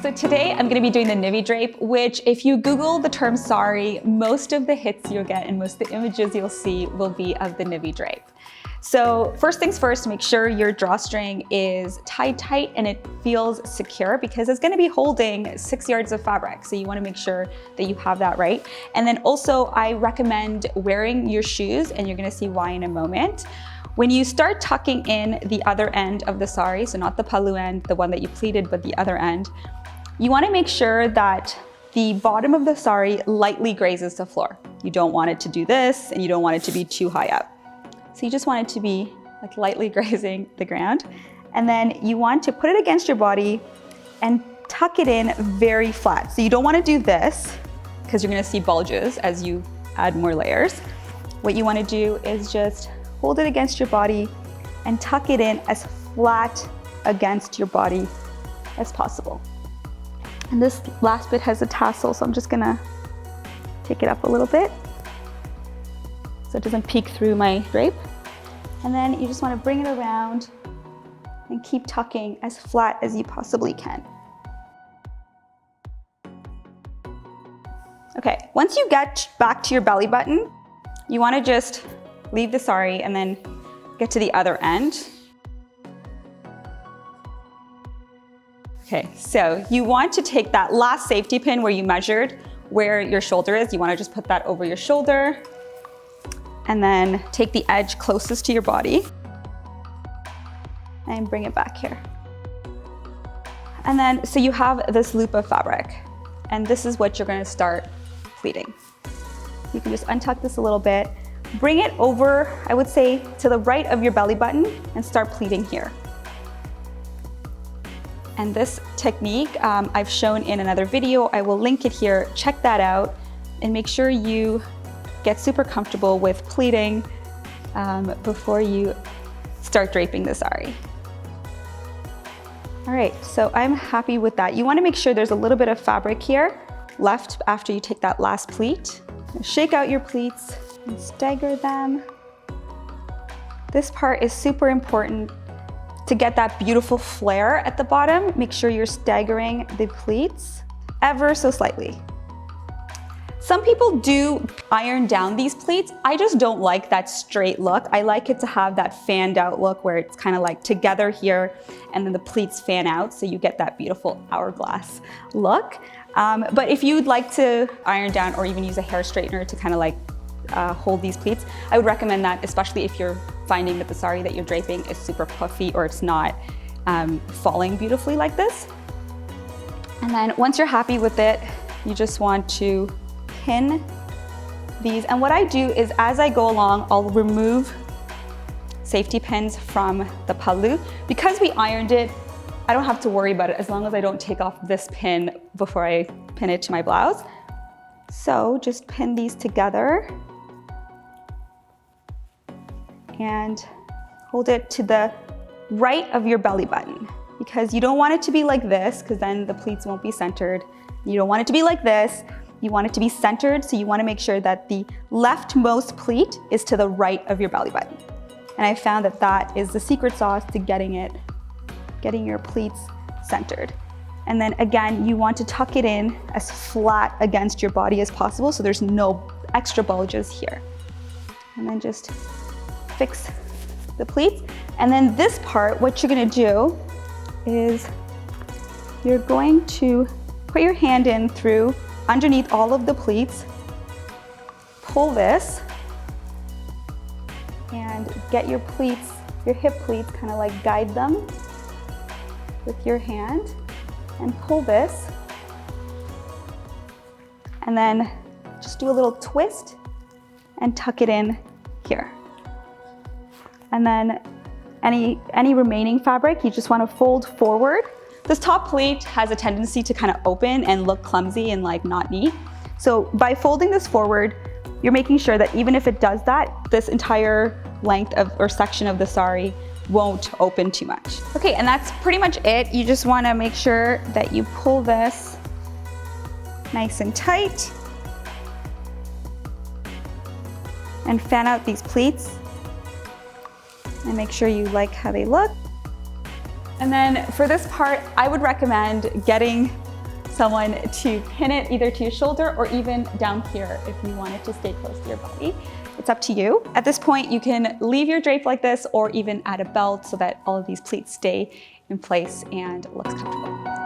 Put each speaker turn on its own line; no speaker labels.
So today I'm gonna be doing the Nivi Drape, which if you Google the term sari, most of the hits you'll get and most of the images you'll see will be of the Nivi Drape. So first things first, make sure your drawstring is tied tight and it feels secure because it's gonna be holding 6 yards of fabric. So you wanna make sure that you have that right. And then also I recommend wearing your shoes, and you're gonna see why in a moment. When you start tucking in the other end of the sari, so not the palu end, the one that you pleated, but the other end, you wanna make sure that the bottom of the sari lightly grazes the floor. You don't want it to do this, and you don't want it to be too high up. So you just want it to be like lightly grazing the ground. And then you want to put it against your body and tuck it in very flat. So you don't wanna do this because you're gonna see bulges as you add more layers. What you wanna do is just hold it against your body and tuck it in as flat against your body as possible. And this last bit has a tassel, so I'm just gonna take it up a little bit so it doesn't peek through my drape. And then you just wanna bring it around and keep tucking as flat as you possibly can. Okay, once you get back to your belly button, you wanna just leave the sari and then get to the other end. Okay, so you want to take that last safety pin where you measured where your shoulder is. You wanna just put that over your shoulder and then take the edge closest to your body and bring it back here. And then, so you have this loop of fabric, and this is what you're gonna start pleating. You can just untuck this a little bit, bring it over, I would say, to the right of your belly button and start pleating here. And this technique I've shown in another video. I will link it here. Check that out and make sure you get super comfortable with pleating before you start draping the sari. All right, so I'm happy with that. You wanna make sure there's a little bit of fabric here left after you take that last pleat. Shake out your pleats and stagger them. This part is super important to get that beautiful flare at the bottom. Make sure you're staggering the pleats ever so slightly. Some people do iron down these pleats. I just don't like that straight look. I like it to have that fanned out look where it's kind of like together here and then the pleats fan out so you get that beautiful hourglass look. But if you'd like to iron down or even use a hair straightener to kind of like hold these pleats, I would recommend that, especially if you're finding that the sari that you're draping is super puffy or it's not falling beautifully like this. And then once you're happy with it, you just want to pin these. And what I do is as I go along, I'll remove safety pins from the palu. Because we ironed it, I don't have to worry about it as long as I don't take off this pin before I pin it to my blouse. So just pin these together and hold it to the right of your belly button, because you don't want it to be like this because then the pleats won't be centered. You don't want it to be like this. You want it to be centered, so you want to make sure that the leftmost pleat is to the right of your belly button. And I found that that is the secret sauce to getting your pleats centered. And then again, you want to tuck it in as flat against your body as possible so there's no extra bulges here. And then just fix the pleats. And then this part, what you're gonna do is you're going to put your hand in through underneath all of the pleats, pull this, and get your pleats, your hip pleats, kind of like guide them with your hand and pull this. And then just do a little twist and tuck it in here. And then any remaining fabric, you just want to fold forward. This top pleat has a tendency to kind of open and look clumsy and like not neat. So by folding this forward, you're making sure that even if it does that, this entire length of or section of the sari won't open too much. Okay, and that's pretty much it. You just want to make sure that you pull this nice and tight and fan out these pleats and make sure you like how they look. And then for this part, I would recommend getting someone to pin it either to your shoulder or even down here if you want it to stay close to your body. It's up to you. At this point, you can leave your drape like this or even add a belt so that all of these pleats stay in place and looks comfortable.